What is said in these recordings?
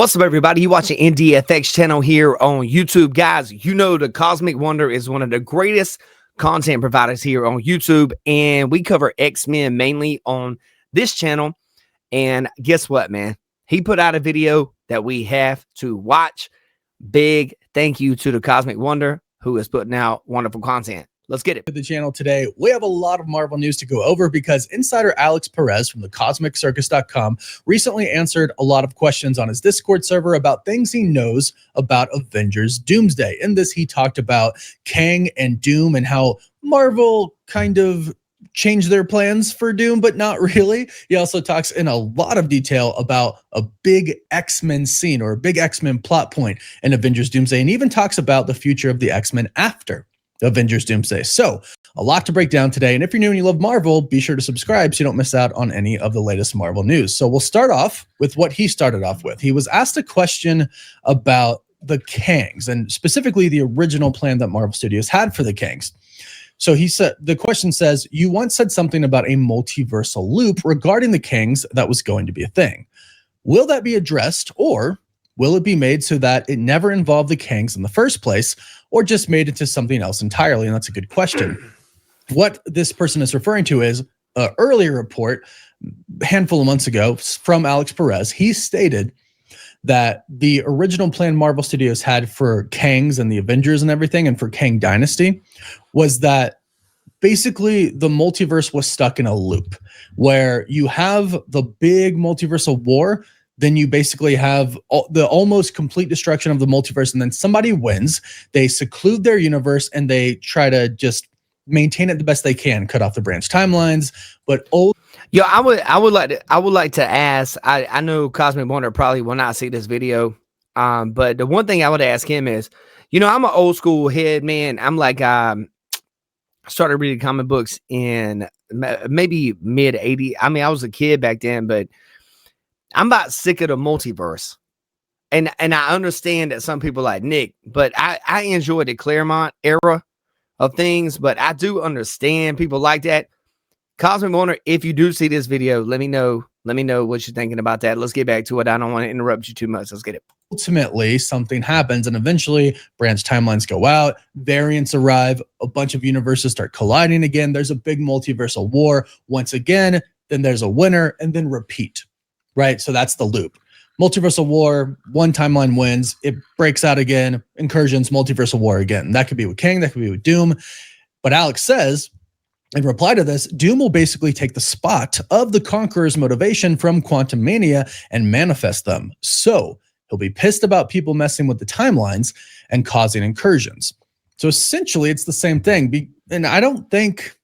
What's up, everybody? You watching NDFX channel here on YouTube. Guys, you know the Cosmic Wonder is one of the greatest content providers here on YouTube, and we cover X-Men mainly on this channel. And guess what, man? He put out a video that we have to watch. Big thank you to the Cosmic Wonder, who is putting out wonderful content. Let's get it. To the channel today, we have a lot of Marvel news to go over because insider Alex Perez from the CosmicCircus.com recently answered a lot of questions on his Discord server about things he knows about Avengers Doomsday. In this, he talked about Kang and Doom and how Marvel kind of changed their plans for Doom, but not really. He also talks in a lot of detail about a big X-Men scene or a big X-Men plot point in Avengers Doomsday, and even talks about the future of the X-Men after Avengers Doomsday. So a lot to break down today. And if you're new and you love Marvel, be sure to subscribe so you don't miss out on any of the latest Marvel news. So we'll start off with what he started off with. He was asked a question about the Kangs and specifically the original plan that Marvel Studios had for the Kangs. So he said, the question says, you once said something about a multiversal loop regarding the Kangs that was going to be a thing. Will that be addressed, or will it be made so that it never involved the Kangs in the first place, or just made into something else entirely? And that's a good question. What this person is referring to is an earlier report a handful of months ago from Alex Perez. He stated that the original plan Marvel Studios had for Kangs and the Avengers and everything, and for Kang Dynasty, was that basically the multiverse was stuck in a loop where you have the big multiversal war, then you basically have the almost complete destruction of the multiverse, and then somebody wins. They seclude their universe and they try to just maintain it the best they can, cut off the branch timelines. But Yo, I would like to ask. I know Cosmic Wonder probably will not see this video, but the one thing I would ask him is, you know, I'm an old school head, man. I'm like, started reading comic books in maybe mid '80s. I mean, I was a kid back then, but I'm about sick of the multiverse. And I understand that some people like Nick, but I enjoy the Claremont era of things, but I do understand people like that. Cosmic Wonder, if you do see this video, let me know. Let me know what you're thinking about that. Let's get back to it. I don't want to interrupt you too much. Let's get it. Ultimately, something happens, and eventually branch timelines go out, variants arrive, a bunch of universes start colliding again. There's a big multiversal war once again, then there's a winner, and then repeat. Right? So that's the loop. Multiversal war, one timeline wins, it breaks out again, incursions, multiversal war again. That could be with Kang, that could be with Doom. But Alex says, in reply to this, Doom will basically take the spot of the Conqueror's motivation from Quantum Mania and manifest them. So he'll be pissed about people messing with the timelines and causing incursions. So essentially, it's the same thing. And I don't think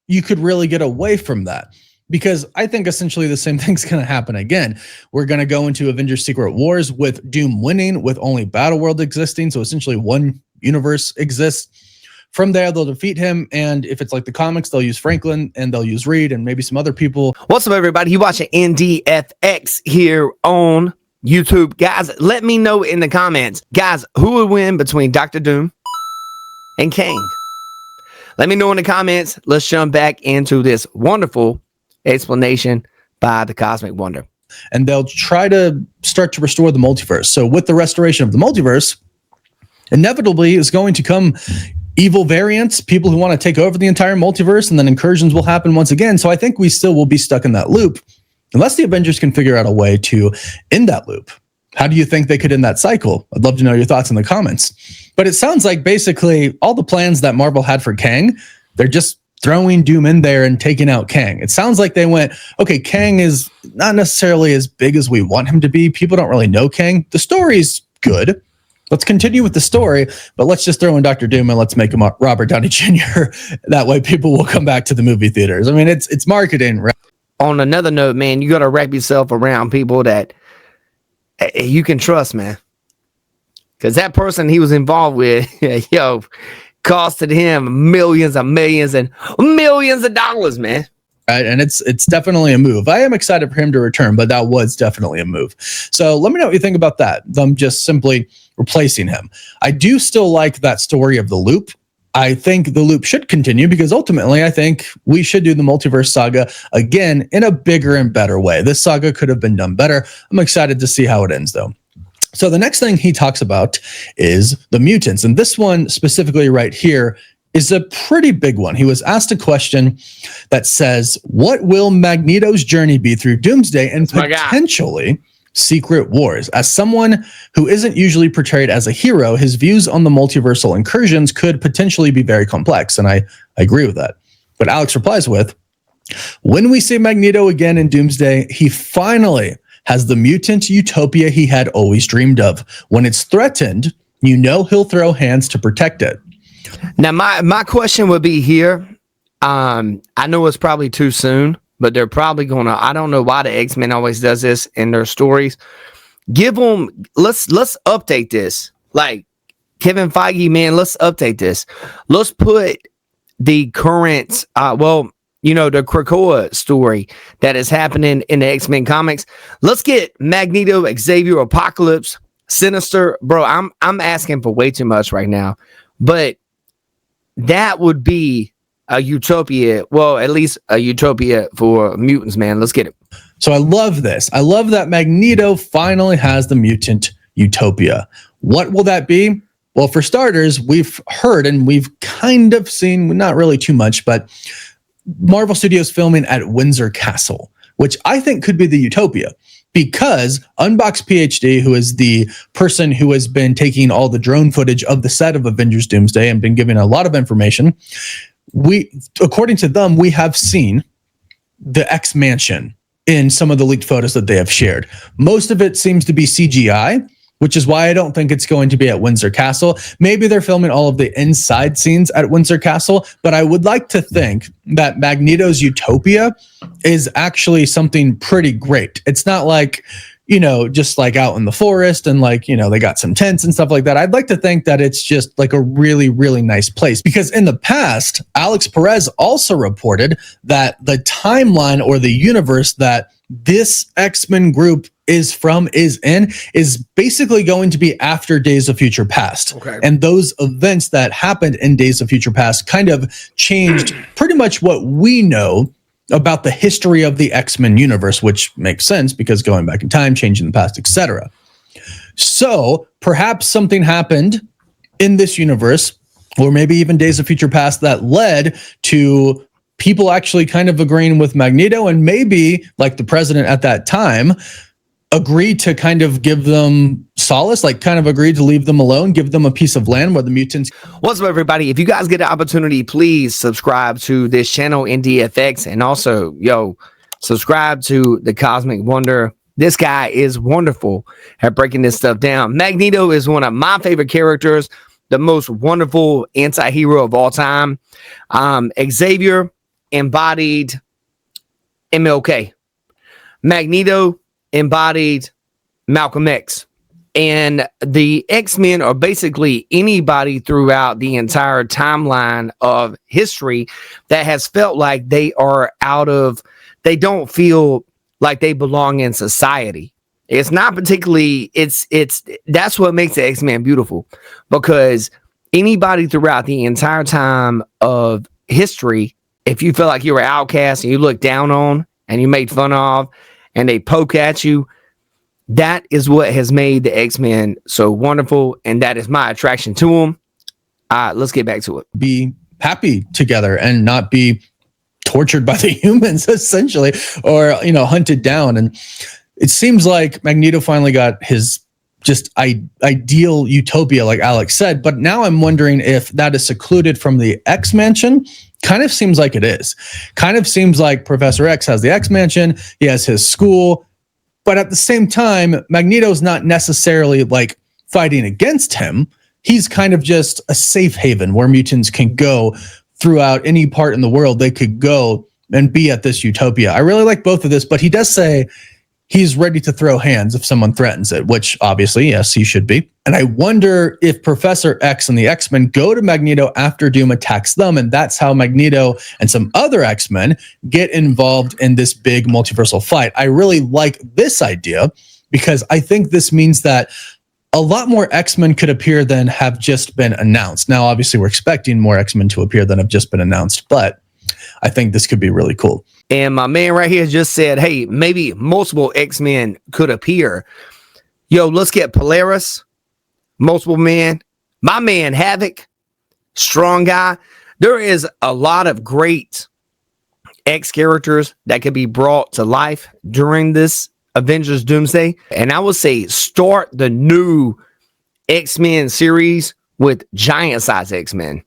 you could really get away from that, because I think essentially the same thing's going to happen again. We're going to go into Avengers Secret Wars with Doom winning, with only Battleworld existing. So essentially one universe exists. From there, they'll defeat him. And if it's like the comics, they'll use Franklin and they'll use Reed and maybe some other people. What's up, everybody? You watching NDFX here on YouTube. Guys, let me know in the comments. Guys, who would win between Dr. Doom and Kang? Let me know in the comments. Let's jump back into this wonderful explanation by the Cosmic Wonder. And they'll try to start to restore the multiverse. So with the restoration of the multiverse, inevitably is going to come evil variants, people who want to take over the entire multiverse, and then incursions will happen once again. So I think we still will be stuck in that loop unless the Avengers can figure out a way to end that loop. How do you think they could end that cycle? I'd love to know your thoughts in the comments. But it sounds like basically all the plans that Marvel had for Kang, they're just throwing Doom in there and taking out Kang. It sounds like they went, okay, Kang is not necessarily as big as we want him to be. People don't really know Kang. The story's good. Let's continue with the story, but let's just throw in Dr. Doom and let's make him Robert Downey Jr. That way people will come back to the movie theaters. I mean, it's marketing, right? On another note, man, you got to wrap yourself around people that you can trust, man. Because that person he was involved with, yo, costed him millions and millions and millions of dollars, man. Right, and it's definitely a move. I am excited for him to return, but that was definitely a move. So let me know what you think about that. Them just simply replacing him. I do still like that story of the loop. I think the loop should continue because ultimately I think we should do the multiverse saga again in a bigger and better way. This saga could have been done better. I'm excited to see how it ends though. So the next thing he talks about is the mutants. And this one specifically right here is a pretty big one. He was asked a question that says, what will Magneto's journey be through Doomsday and potentially Secret Wars? As someone who isn't usually portrayed as a hero, his views on the multiversal incursions could potentially be very complex, and I agree with that. But Alex replies with, when we see Magneto again in Doomsday, he finally has the mutant utopia he had always dreamed of. When it's threatened, you know he'll throw hands to protect it. Now, my question would be here. I know it's probably too soon, but they're probably going to, I don't know why the X-Men always does this in their stories. Give them, let's update this. Like Kevin Feige, man, let's update this. Let's put the current, the Krakoa story that is happening in the X-Men comics. Let's get Magneto, Xavier, Apocalypse, Sinister. Bro, I'm asking for way too much right now, but that would be a utopia. Well, at least a utopia for mutants, man. Let's get it. So I love this. I love that Magneto finally has the mutant utopia. What will that be? Well, for starters, we've heard and we've kind of seen, not really too much, but Marvel Studios filming at Windsor Castle, which I think could be the utopia. Because Unbox PhD, who is the person who has been taking all the drone footage of the set of Avengers Doomsday and been giving a lot of information, according to them, we have seen the X Mansion in some of the leaked photos that they have shared. Most of it seems to be CGI, which is why I don't think it's going to be at Windsor Castle. Maybe they're filming all of the inside scenes at Windsor Castle, but I would like to think that Magneto's utopia is actually something pretty great. It's not like, just like out in the forest and like, they got some tents and stuff like that. I'd like to think that it's just like a really, really nice place, because in the past, Alex Perez also reported that the timeline or the universe that this X-Men group is basically going to be after Days of Future Past. Okay. And those events that happened in Days of Future Past kind of changed pretty much what we know about the history of the X-Men universe, which makes sense because going back in time, changing the past, etc. So perhaps something happened in this universe, or maybe even Days of Future Past, that led to people actually kind of agreeing with Magneto, and maybe like the president at that time agreed to kind of give them solace, like kind of agreed to leave them alone, give them a piece of land where the mutants. What's up, everybody? If you guys get the opportunity, please subscribe to this channel, NDFX, and also, subscribe to the Cosmic Wonder. This guy is wonderful at breaking this stuff down. Magneto is one of my favorite characters, the most wonderful anti-hero of all time. Xavier embodied MLK. Magneto embodied Malcolm X. And the X-Men are basically anybody throughout the entire timeline of history that has felt like they don't feel like they belong in society. It's not particularly, that's what makes the X-Men beautiful, because anybody throughout the entire time of history, if you feel like you were an outcast and you looked down on and you made fun of and they poke at you, that is what has made the X-Men so wonderful, and that is my attraction to them. Let's get back to it. Be happy together and not be tortured by the humans, essentially, or hunted down. And it seems like Magneto finally got his just ideal utopia, like Alex said. But now I'm wondering if that is secluded from the X Mansion. Kind of seems like it is. Kind of seems like Professor X has the X Mansion. He has his school. But at the same time, Magneto's not necessarily like fighting against him. He's kind of just a safe haven where mutants can go throughout any part in the world. They could go and be at this utopia. I really like both of this, but he does say he's ready to throw hands if someone threatens it, which obviously, yes, he should be. And I wonder if Professor X and the X-Men go to Magneto after Doom attacks them, and that's how Magneto and some other X-Men get involved in this big multiversal fight. I really like this idea because I think this means that a lot more X-Men could appear than have just been announced. Now, obviously, we're expecting more X-Men to appear than have just been announced, but I think this could be really cool. And my man right here just said, hey, maybe multiple X-Men could appear. Yo, let's get Polaris, multiple men, my man Havoc, strong guy. There is a lot of great X characters that could be brought to life during this Avengers Doomsday. And I would say start the new X-Men series with giant size X-Men.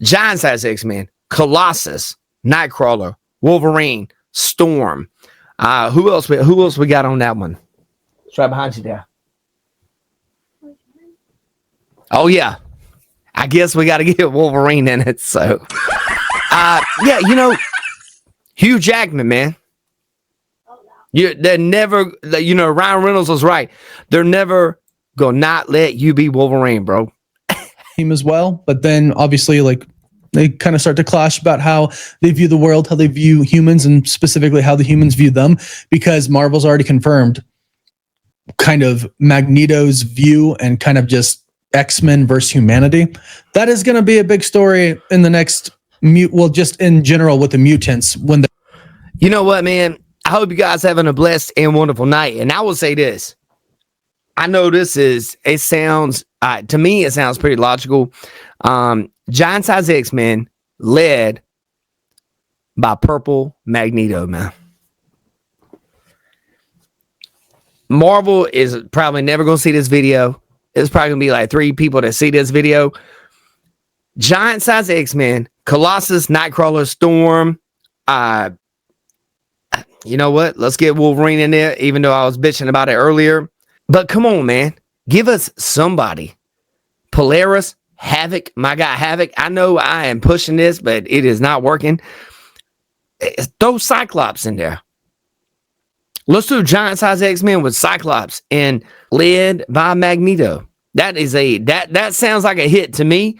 Giant size X-Men, Colossus, Nightcrawler, Wolverine, Storm. Who else we got on that one? It's right behind you there. Oh yeah. I guess we got to get Wolverine in it. So yeah, you know, Hugh Jackman, man. They're never, you know, Ryan Reynolds was right. They're never gonna not let you be Wolverine, bro. Team as well, but then obviously, like, they kind of start to clash about how they view the world, how they view humans, and specifically how the humans view them, because Marvel's already confirmed kind of Magneto's view and kind of just X-Men versus humanity. That is going to be a big story in the next just in general with the mutants. You know what, man? I hope you guys having a blessed and wonderful night. And I will say this. I know it sounds, to me, it sounds pretty logical. Giant size X-Men led by Purple Magneto, man. Marvel is probably never going to see this video. It's probably going to be like 3 people that see this video. Giant size X-Men, Colossus, Nightcrawler, Storm. You know what? Let's get Wolverine in there, even though I was bitching about it earlier. But come on, man. Give us somebody. Polaris, Havoc, my guy Havoc. I know I am pushing this, but it is not working. Throw Cyclops in there. Let's do giant size X-Men with Cyclops and led by Magneto. That sounds like a hit to me.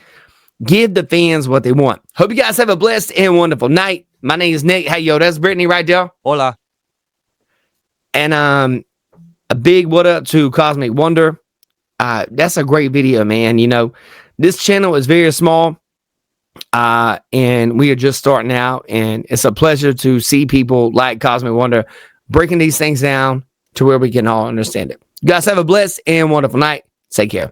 Give the fans what they want. Hope you guys have a blessed and wonderful night. My name is Nick. Hey, yo, that's Brittany right there. Hola. And a big what up to Cosmic Wonder. That's a great video, man. You know, this channel is very small, and we are just starting out, and it's a pleasure to see people like Cosmic Wonder breaking these things down to where we can all understand it. You guys have a blessed and wonderful night. Take care.